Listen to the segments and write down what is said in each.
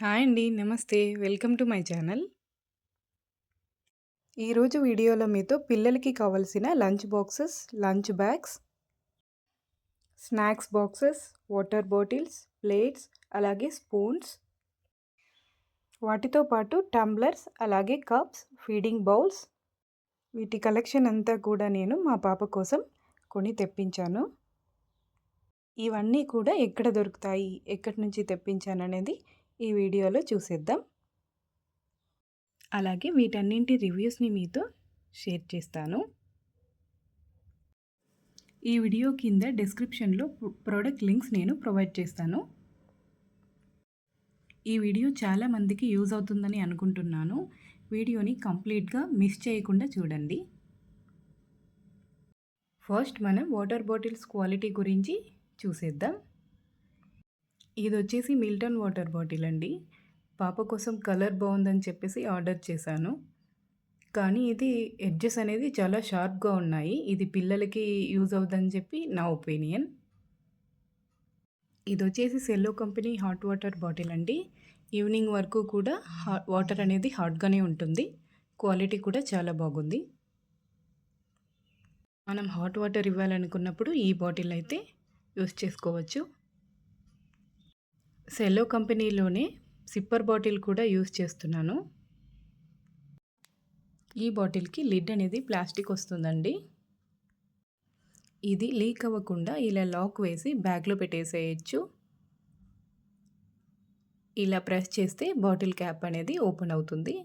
Hi అండి. నమస్తే. Welcome to my channel. ఈరోజు వీడియోలో మీతో పిల్లలకి కావాల్సిన lunch boxes, lunch bags, snacks boxes, water bottles, plates, అలాగే స్పూన్స్, వాటితో పాటు టంబ్లర్స్, అలాగే కప్స్, ఫీడింగ్ బౌల్స్, వీటి కలెక్షన్ అంతా కూడా నేను మా పాప కోసం కొని తెప్పించాను. ఇవన్నీ కూడా ఎక్కడ దొరుకుతాయి, ఎక్కడి నుంచి తెప్పించాననేది ఈ వీడియోలో చూసేద్దాం. అలాగే వీటన్నింటి రివ్యూస్ని మీతో షేర్ చేస్తాను. ఈ వీడియో కింద డిస్క్రిప్షన్లో ప్రోడక్ట్ లింక్స్ నేను ప్రొవైడ్ చేస్తాను. ఈ వీడియో చాలా మందికి యూజ్ అవుతుందని అనుకుంటున్నాను. వీడియోని కంప్లీట్గా మిస్ చేయకుండా చూడండి. ఫస్ట్ మనం వాటర్ బాటిల్స్ క్వాలిటీ గురించి చూసేద్దాం. ఇది వచ్చేసి మిల్టన్ వాటర్ బాటిల్ అండి. పాప కోసం కలర్ బాగుందని చెప్పేసి ఆర్డర్ చేశాను. కానీ ఇది ఎడ్జెస్ అనేది చాలా షార్ప్‌గా ఉన్నాయి. ఇది పిల్లలకి యూజ్ అవుద్దని చెప్పి నా ఒపీనియన్. ఇదొచ్చేసి సెల్లో కంపెనీ హాట్ వాటర్ బాటిల్ అండి. ఈవినింగ్ వరకు కూడా వాటర్ అనేది హాట్‌గానే ఉంటుంది. క్వాలిటీ కూడా చాలా బాగుంది. మనం హాట్ వాటర్ ఇవ్వాలనుకున్నప్పుడు ఈ బాటిల్ అయితే యూజ్ చేసుకోవచ్చు. సెల్లో కంపెనీలోనే సిప్పర్ బాటిల్ కూడా యూజ్ చేస్తున్నాను. ఈ బాటిల్‌కి లిడ్ అనేది ప్లాస్టిక్ వస్తుందండి. ఇది లీక్ అవ్వకుండా ఇలా లాక్ వేసి బ్యాగ్‌లో పెట్టేసేయొచ్చు. ఇలా ప్రెస్ చేస్తే బాటిల్ క్యాప్ అనేది ఓపెన్ అవుతుంది.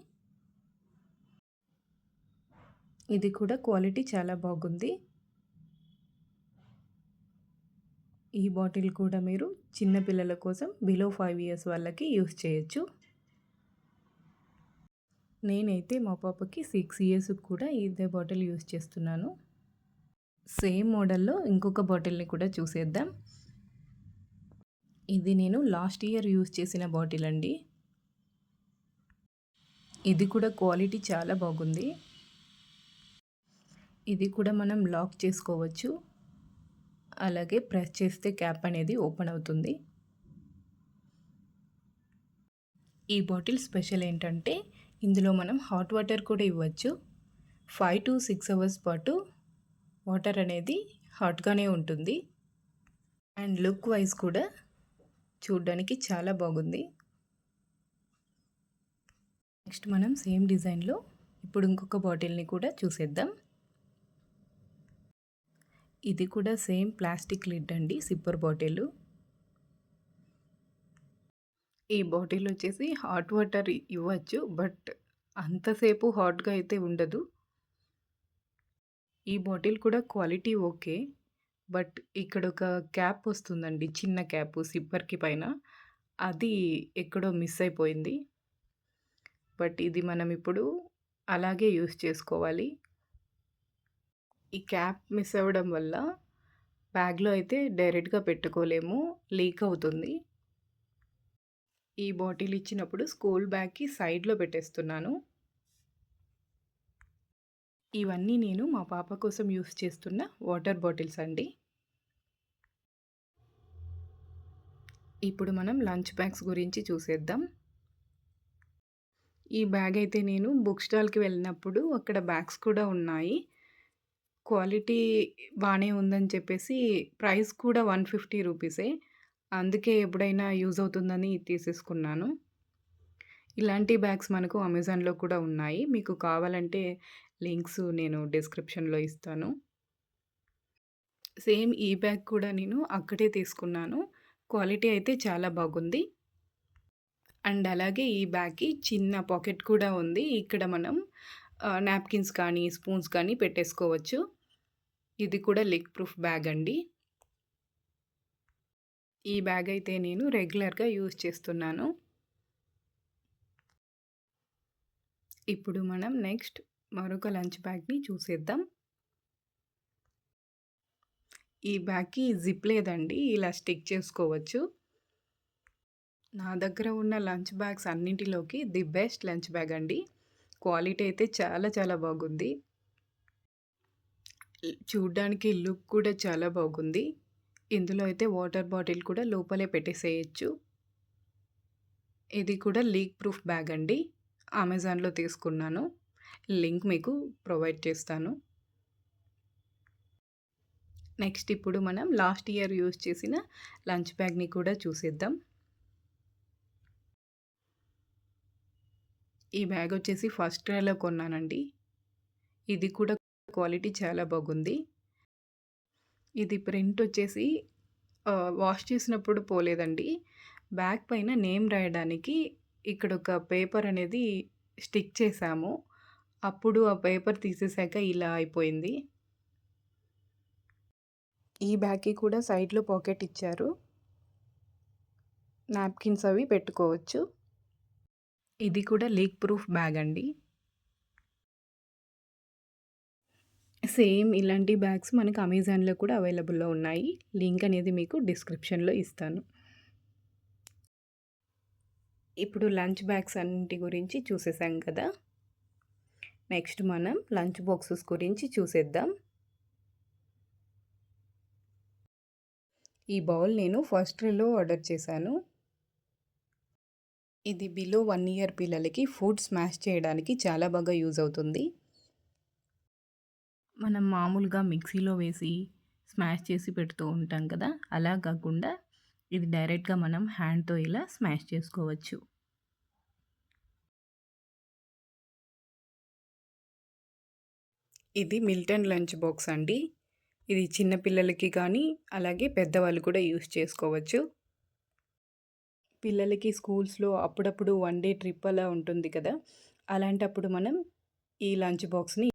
ఇది కూడా క్వాలిటీ చాలా బాగుంది. ఈ బాటిల్ కూడా మీరు చిన్న పిల్లల కోసం బిలో 5 ఇయర్స్ వాళ్ళకి యూజ్ చేయొచ్చు. నేనైతే మా పాపకి 6 ఇయర్స్‌కి కూడా ఇదే బాటిల్ యూజ్ చేస్తున్నాను. సేమ్ మోడల్‌లో ఇంకొక బాటిల్‌ని కూడా చూసేద్దాం. ఇది నేను లాస్ట్ ఇయర్ యూజ్ చేసిన బాటిల్ అండి. ఇది కూడా క్వాలిటీ చాలా బాగుంది. ఇది కూడా మనం లాక్ చేసుకోవచ్చు. అలాగే ప్రెస్ చేస్తే క్యాప్ అనేది ఓపెన్ అవుతుంది. ఈ బాటిల్ స్పెషల్ ఏంటంటే ఇందులో మనం హాట్ వాటర్ కూడా ఇవ్వచ్చు. 5 to 6 అవర్స్ పాటు వాటర్ అనేది హాట్‌గానే ఉంటుంది. అండ్ లుక్ వైజ్ కూడా చూడ్డానికి చాలా బాగుంది. నెక్స్ట్ మనం సేమ్ డిజైన్‌లో ఇప్పుడు ఇంకొక బాటిల్‌ని కూడా చూసేద్దాం. ఇది కూడా సేమ్ ప్లాస్టిక్ లిడ్ అండి, సిప్పర్ బాటిల్. ఈ బాటిల్ వచ్చేసి హాట్ వాటర్ ఇవ్వచ్చు. బట్ అంతసేపు హాట్‌గా అయితే ఉండదు. ఈ బాటిల్ కూడా క్వాలిటీ ఓకే. బట్ ఇక్కడ ఒక క్యాప్ వస్తుందండి, చిన్న క్యాప్ సిప్పర్‌కి పైన. అది ఎక్కడో మిస్ అయిపోయింది. బట్ ఇది మనం ఇప్పుడు అలాగే యూజ్ చేసుకోవాలి. ఈ క్యాప్ మిస్ అవ్వడం వల్ల బ్యాగ్‌లో అయితే డైరెక్ట్‌గా పెట్టుకోలేము. లీక్ అవుతుంది. ఈ బాటిల్ ఇచ్చినప్పుడు స్కూల్ బ్యాగ్‌కి సైడ్‌లో పెట్టేస్తున్నాను. ఇవన్నీ నేను మా పాప కోసం యూజ్ చేస్తున్న వాటర్ బాటిల్స్ అండి. ఇప్పుడు మనం లంచ్ బ్యాగ్స్ గురించి చూసేద్దాం. ఈ బ్యాగ్ అయితే నేను బుక్ స్టాల్‌కి వెళ్ళినప్పుడు అక్కడ బ్యాగ్స్ కూడా ఉన్నాయి. క్వాలిటీ బానే ఉందని చెప్పేసి ప్రైస్ కూడా 150 రూపీసే. అందుకే ఎప్పుడైనా యూజ్ అవుతుందని తీసేసుకున్నాను. ఇలాంటి బ్యాగ్స్ మనకు అమెజాన్‌లో కూడా ఉన్నాయి. మీకు కావాలంటే లింక్స్ నేను డిస్క్రిప్షన్‌లో ఇస్తాను. సేమ్ ఈ బ్యాగ్ కూడా నేను అక్కడే తీసుకున్నాను. క్వాలిటీ అయితే చాలా బాగుంది. అండ్ అలాగే ఈ బ్యాగ్‌కి చిన్న పాకెట్ కూడా ఉంది. ఇక్కడ మనం నాప్కిన్స్ కానీ, స్పూన్స్ కానీ పెట్టేసుకోవచ్చు. ఇది కూడా లీక్ ప్రూఫ్ బ్యాగ్ అండి. ఈ బ్యాగ్ అయితే నేను రెగ్యులర్‌గా యూజ్ చేస్తున్నాను. ఇప్పుడు మనం నెక్స్ట్ మరొక లంచ్ బ్యాగ్‌ని చూసేద్దాం. ఈ బ్యాగ్‌కి జిప్ లేదండి. ఇలా స్టిక్ చేసుకోవచ్చు. నా దగ్గర ఉన్న లంచ్ బ్యాగ్స్ అన్నింటిలోకి ది బెస్ట్ లంచ్ బ్యాగ్ అండి. క్వాలిటీ అయితే చాలా చాలా బాగుంది. చూడ్డానికి లుక్ కూడా చాలా బాగుంది. ఇందులో అయితే వాటర్ బాటిల్ కూడా లోపలే పెట్టేసేయొచ్చు. ఇది కూడా లీక్ ప్రూఫ్ బ్యాగ్ అండి. అమెజాన్‌లో తీసుకున్నాను. లింక్ మీకు ప్రొవైడ్ చేస్తాను. నెక్స్ట్ ఇప్పుడు మనం లాస్ట్ ఇయర్ యూజ్ చేసిన లంచ్ బ్యాగ్‌ని కూడా చూసేద్దాం. ఈ బ్యాగ్ వచ్చేసి ఫస్ట్ క్రైలో కొన్నానండి. ఇది కూడా క్వాలిటీ చాలా బాగుంది. ఇది ప్రింట్ వచ్చేసి వాష్ చేసినప్పుడు పోలేదండి. బ్యాగ్ పైన నేమ్ రాయడానికి ఇక్కడొక పేపర్ అనేది స్టిక్ చేశాము. అప్పుడు ఆ పేపర్ తీసేసాక ఇలా అయిపోయింది. ఈ బ్యాగ్‌కి కూడా సైడ్‌లో పాకెట్ ఇచ్చారు. నాప్కిన్స్ అవి పెట్టుకోవచ్చు. ఇది కూడా లీక్ ప్రూఫ్ బ్యాగ్ అండి. సేమ్ ఇలాంటి బ్యాగ్స్ మనకు అమెజాన్‌లో కూడా అవైలబుల్‌లో ఉన్నాయి. లింక్ అనేది మీకు డిస్క్రిప్షన్‌లో ఇస్తాను. ఇప్పుడు లంచ్ బ్యాగ్స్ అన్నింటి గురించి చూసేసాం కదా! నెక్స్ట్ మనం లంచ్ బాక్సెస్ గురించి చూసేద్దాం. ఈ బౌల్ నేను ఫస్ట్ క్రైలో ఆర్డర్ చేశాను. ఇది బిలో 1 ఇయర్ పిల్లలకి ఫుడ్ స్మాష్ చేయడానికి చాలా బాగా యూజ్ అవుతుంది. మనం మామూలుగా మిక్సీలో వేసి స్మాష్ చేసి పెడుతూ ఉంటాం కదా! అలా కాకుండా ఇది డైరెక్ట్‌గా మనం హ్యాండ్‌తో ఇలా స్మాష్ చేసుకోవచ్చు. ఇది మిల్టన్ లంచ్ బాక్స్ అండి. ఇది చిన్న పిల్లలకి కానీ, అలాగే పెద్దవాళ్ళు కూడా యూజ్ చేసుకోవచ్చు. పిల్లలకి స్కూల్స్‌లో అప్పుడప్పుడు వన్ డే ట్రిప్ అలా ఉంటుంది కదా! అలాంటప్పుడు మనం ఈ లంచ్ బాక్స్‌ని